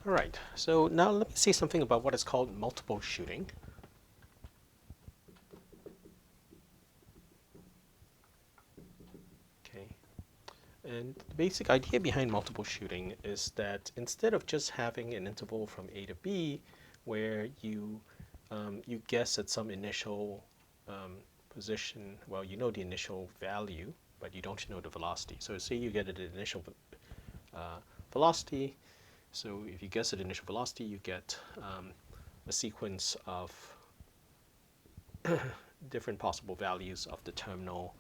All right, so now let me say something about what is called multiple shooting. Okay, and the basic idea behind multiple shooting is that instead of just having an interval from A to B, where you guess at some initial position, well, you know the initial value, but you don't know the velocity. So say you get an initial velocity. So if you guess at initial velocity, you get a sequence of different possible values of the terminal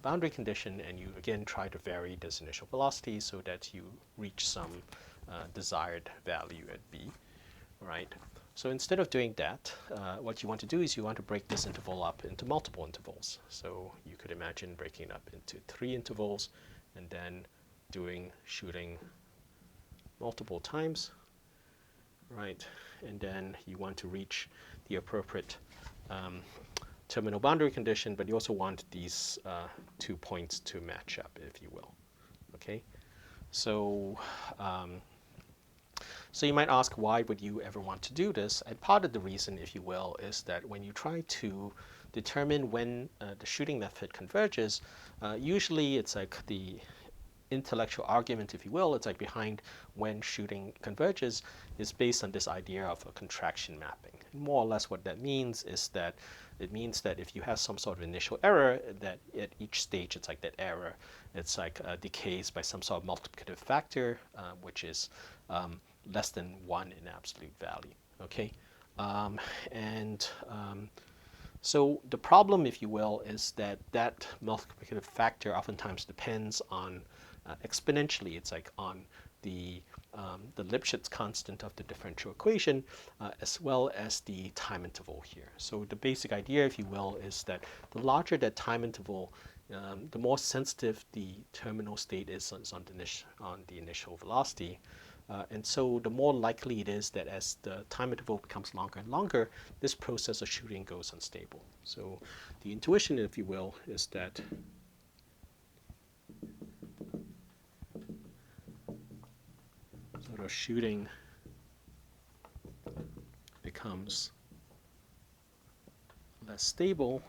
boundary condition, and you again try to vary this initial velocity so that you reach some desired value at B, right? So instead of doing that, what you want to do is you want to break this interval up into multiple intervals. So you could imagine breaking it up into 3 intervals and then doing shooting multiple times, right? And then you want to reach the appropriate terminal boundary condition, but you also want these 2 points to match up, if you will. Okay, so so you might ask, why would you ever want to do this? And part of the reason, if you will, is that when you try to determine when the shooting method converges, usually it's like the intellectual argument, if you will, it's like behind when shooting converges is based on this idea of a contraction mapping. And more or less what that means is that it means that if you have some sort of initial error, that at each stage it's like that error, it's like decays by some sort of multiplicative factor, which is less than 1 in absolute value. Okay, and so the problem, if you will, is that that multiplicative factor oftentimes depends on exponentially. It's like on the Lipschitz constant of the differential equation, as well as the time interval here. So the basic idea, if you will, is that the larger that time interval, the more sensitive the terminal state is on the initial velocity. And so the more likely it is that as the time interval becomes longer and longer, this process of shooting goes unstable. So the intuition, if you will, is that sort of shooting becomes less stable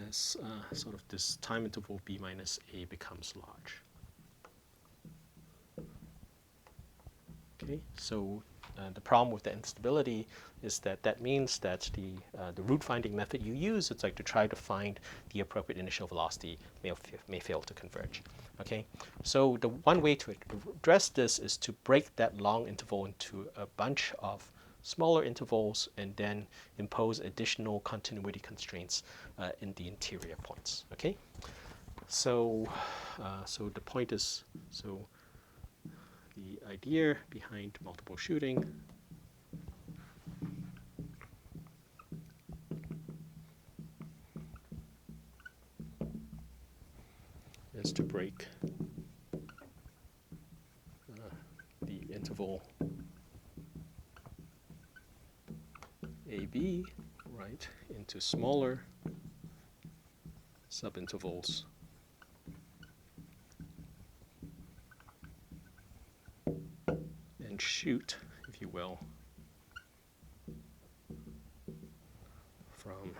as sort of this time interval b minus a becomes large. Okay, so the problem with the instability is that that means that the root finding method you use, it's like to try to find the appropriate initial velocity may fail to converge. Okay, so the one way to address this is to break that long interval into a bunch of smaller intervals and then impose additional continuity constraints in the interior points. Okay, so so the point is, so the idea behind multiple shooting is to break the interval AB, right, into smaller subintervals and shoot, if you will, from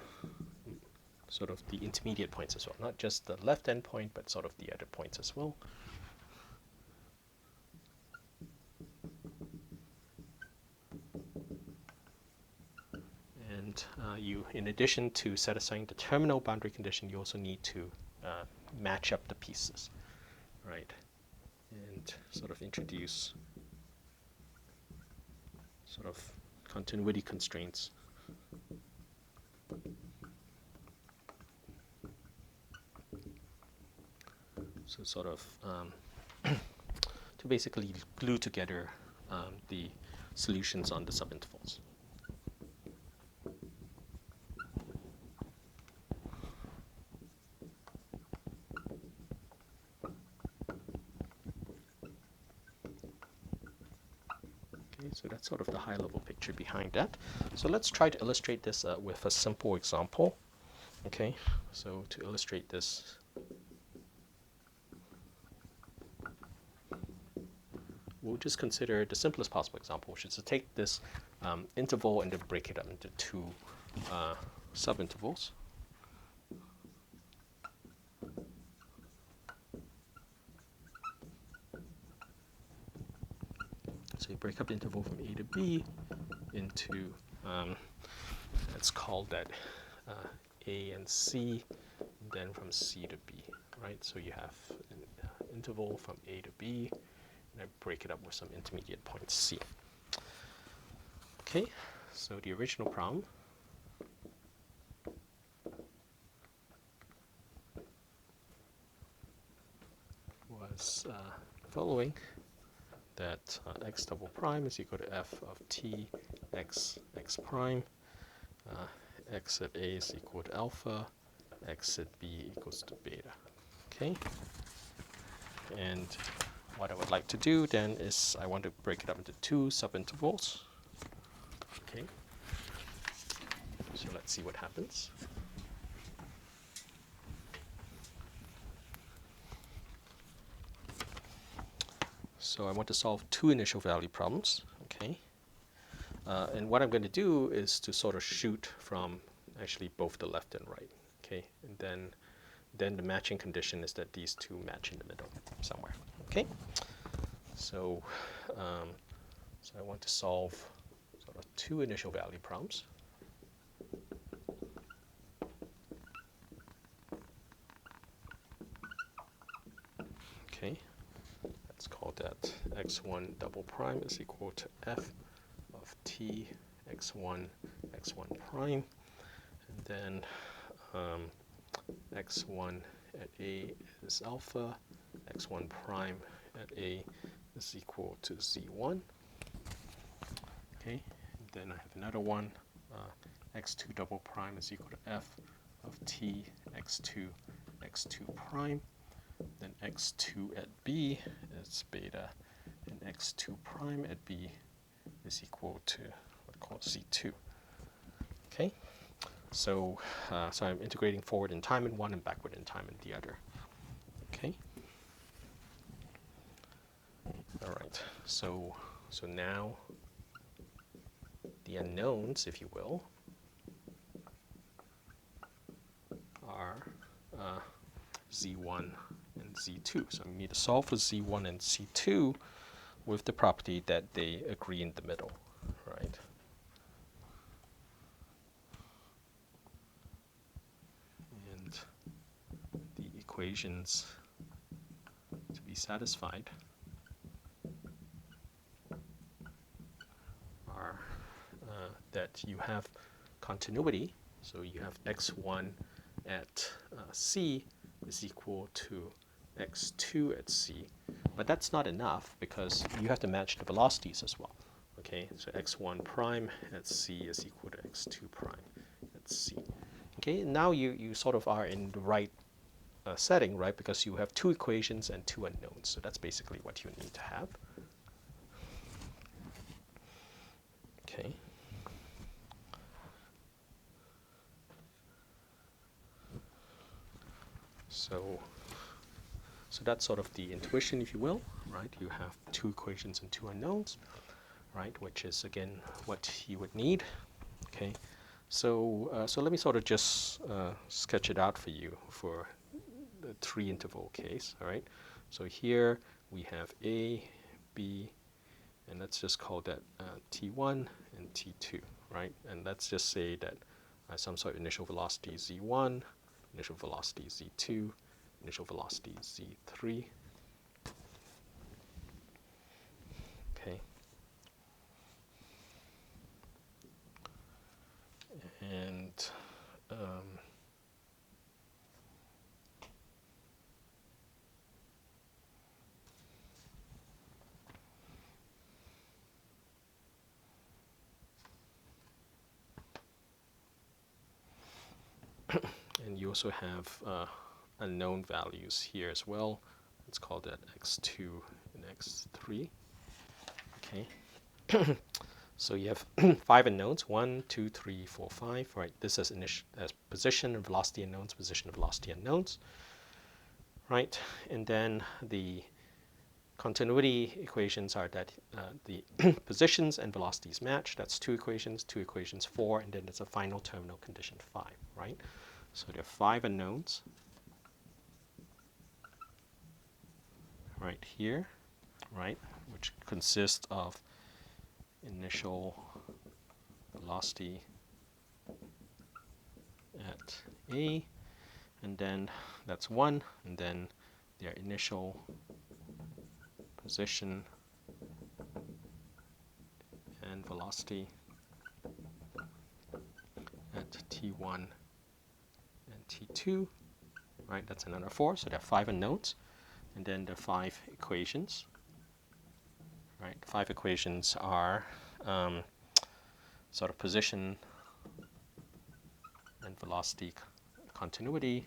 sort of the intermediate points as well, not just the left end point, but sort of the other points as well. And you, in addition to satisfying the terminal boundary condition, you also need to match up the pieces, right? And sort of introduce sort of continuity constraints. So sort of to basically glue together the solutions on the subintervals. Okay, so that's sort of the high-level picture behind that. So let's try to illustrate this with a simple example. Okay, so to illustrate this, we'll just consider the simplest possible example, which is to take this interval and then break it up into two subintervals. So you break up the interval from A to B into, let's call that A and C, and then from C to B, right? So you have an interval from A to B, and I break it up with some intermediate point C. Okay, so the original problem was the following, that x double prime is equal to f of t x prime, x at A is equal to alpha, x at B equals to beta. Okay, and what I would like to do then is I want to break it up into two subintervals. Okay, so let's see what happens. So I want to solve two initial value problems. Okay, and what I'm going to do is to sort of shoot from actually both the left and right. Okay, and then the matching condition is that these two match in the middle somewhere. Okay, so so I want to solve sort of two initial value problems. Okay, let's call that x1 double prime is equal to f of t x1 prime, and then x1 at A is alpha, x1 prime at A is equal to z1. Okay, and then I have another one, x2 double prime is equal to f of t x2 prime, then x2 at B is beta, and x2 prime at B is equal to what I call z2. Okay, so so I'm integrating forward in time in one and backward in time in the other. Okay. All right. So now the unknowns, if you will, are z1 and z2. So I need to solve for z1 and z2 with the property that they agree in the middle, right? And the equations to be satisfied are that you have continuity, so you have x1 at C is equal to x2 at C, but that's not enough because you have to match the velocities as well. Okay, so x1 prime at C is equal to x2 prime at C. Okay, and now you sort of are in the right setting, right? Because you have two equations and two unknowns, so that's basically what you need to have. Okay. So that's sort of the intuition, if you will, right? You have two equations and two unknowns, right? Which is again what you would need. Okay. So so let me sort of just sketch it out for you for the three interval case. All right. So here we have A, B, and let's just call that T1 and T2, right? And let's just say that some sort of initial velocity Z1, initial velocity Z2, initial velocity Z3. Okay. And and you also have unknown values here as well. Let's call that x2 and x3. Okay. So you have 5 unknowns, 1, 2, 3, 4, 5, right? This is as position and velocity unknowns, position and velocity unknowns, right? And then the Continuity equations are that the positions and velocities match. That's two equations, 4, and then there's a final terminal condition 5, right? So there are 5 unknowns right here, right, which consist of initial velocity at A, and then that's 1, and then their initial position and velocity at T1 and T2, right? That's another 4, so there are 5 unknowns, and then the 5 equations, right? 5 equations are sort of position and velocity continuity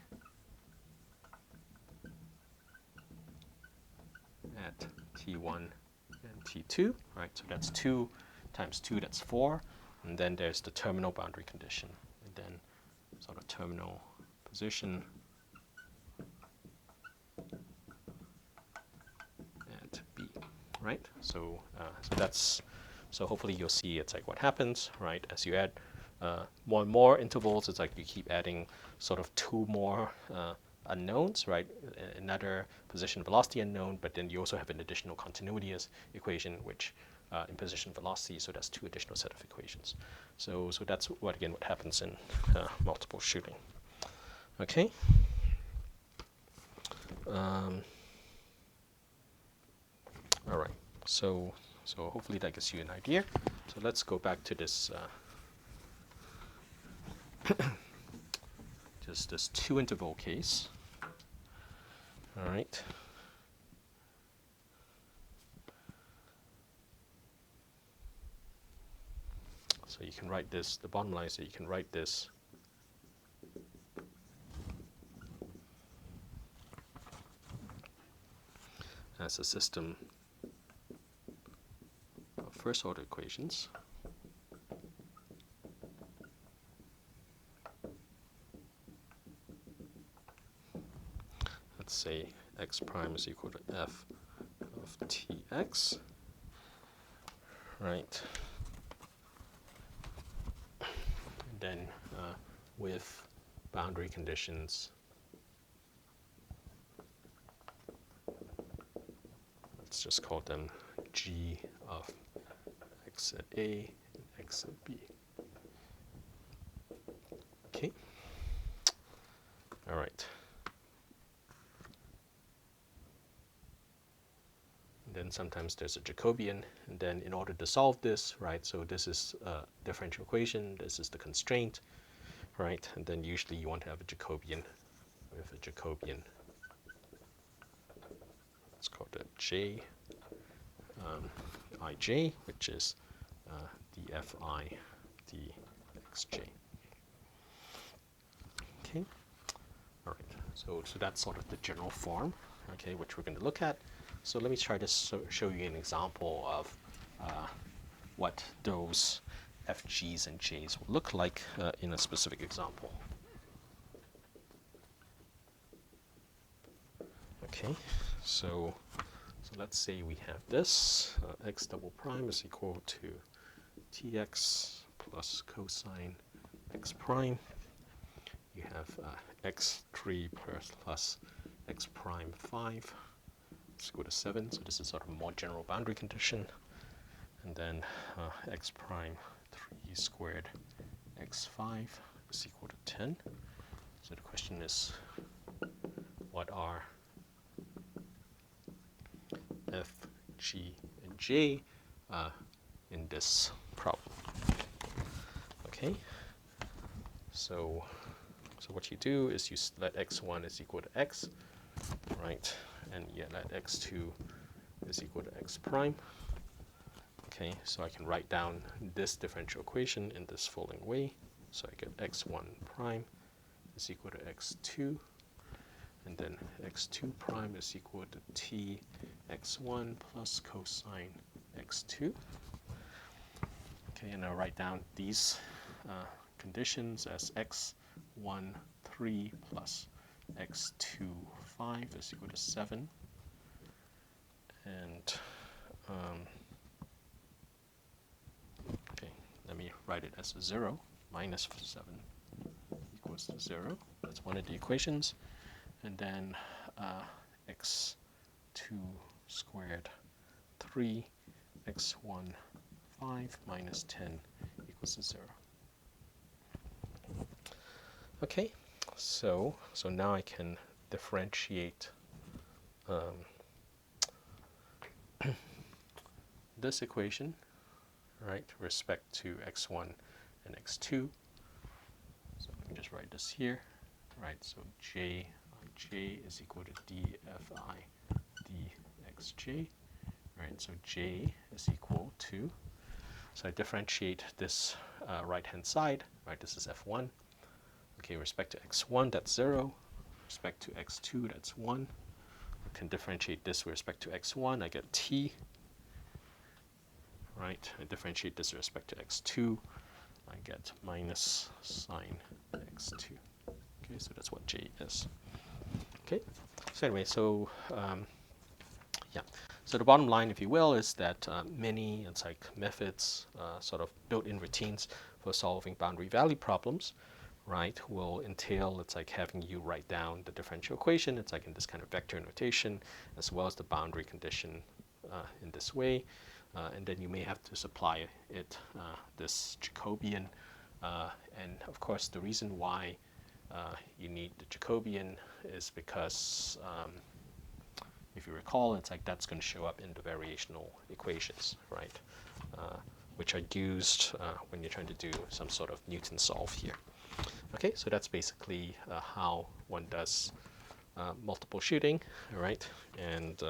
at T1 and T2, right? So that's 2 times 2, that's 4. And then there's the terminal boundary condition, and then sort of terminal position at B, right? So so hopefully you'll see it's like what happens, right? As you add more and more intervals, it's like you keep adding sort of 2 more unknowns, right? Another position velocity unknown, but then you also have an additional continuity equation, which in position velocity, so that's 2 additional set of equations. So that's what happens in multiple shooting. Okay. All right. So hopefully that gives you an idea. So let's go back to this just this 2 interval case. All right. So you can write this, the bottom line is that you can write this as a system of first order equations. Let's say x prime is equal to f of tx, right? And then with boundary conditions, let's just call them g of x at A and x at B. Okay. All right. And then sometimes there's a Jacobian, and then in order to solve this, right, so this is a differential equation, this is the constraint, right, and then usually you want to have a Jacobian with a Jacobian. Let's call it J, Ij, which is dfi dxj. Okay, all right, so that's sort of the general form, okay, which we're going to look at. So let me try to show you an example of what those fg's and j's will look like in a specific example. Okay, so let's say we have this, x double prime is equal to tx plus cosine x prime. You have x3 plus x prime 5 is equal to 7, so this is sort of a more general boundary condition. And then x prime 3 squared x5 is equal to 10. So the question is, what are f, g, and j in this problem? Okay, so what you do is you let x1 is equal to x, right, and you let x2 is equal to x prime. Okay, so I can write down this differential equation in this following way. So I get x1 prime is equal to x2, and then x2 prime is equal to t x1 plus cosine x2. Okay, and I'll write down these conditions as x1 3 plus x2 5 is equal to 7, and write it as 0 minus 7 equals to 0. That's one of the equations. And then x2 squared 3, x1 5 minus 10 equals to 0. Okay, so now I can differentiate this equation, right, with respect to x1 and x2. So let me just write this here, right? So j is equal to dfi dxj, right? So j is equal to, so I differentiate this right-hand side, right? This is f1. Okay, with respect to x1, that's 0. With respect to x2, that's 1. I can differentiate this with respect to x1, I get t. Right, I differentiate this with respect to x2, I get minus sine x2. Okay, so that's what j is. Okay, so anyway, so yeah, so the bottom line, if you will, is that many methods, sort of built-in routines for solving boundary value problems, right, will entail, it's like having you write down the differential equation, it's like in this kind of vector notation, as well as the boundary condition in this way. And then you may have to supply it this Jacobian. And of course, the reason why you need the Jacobian is because, if you recall, it's like that's going to show up in the variational equations, right? Which are used when you're trying to do some sort of Newton solve here. Okay, so that's basically how one does multiple shooting, right? And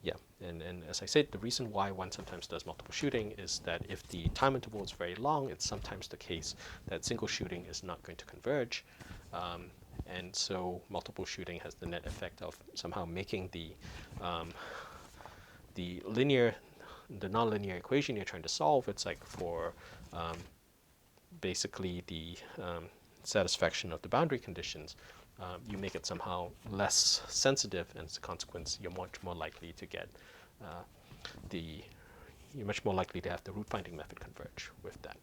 yeah, and as I said, the reason why one sometimes does multiple shooting is that if the time interval is very long, it's sometimes the case that single shooting is not going to converge. And so multiple shooting has the net effect of somehow making the nonlinear equation you're trying to solve, it's like for basically the satisfaction of the boundary conditions, you make it somehow less sensitive, and as a consequence, you're much more likely to get you're much more likely to have the root finding method converge with that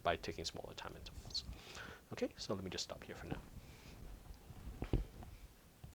by taking smaller time intervals. Okay, so let me just stop here for now.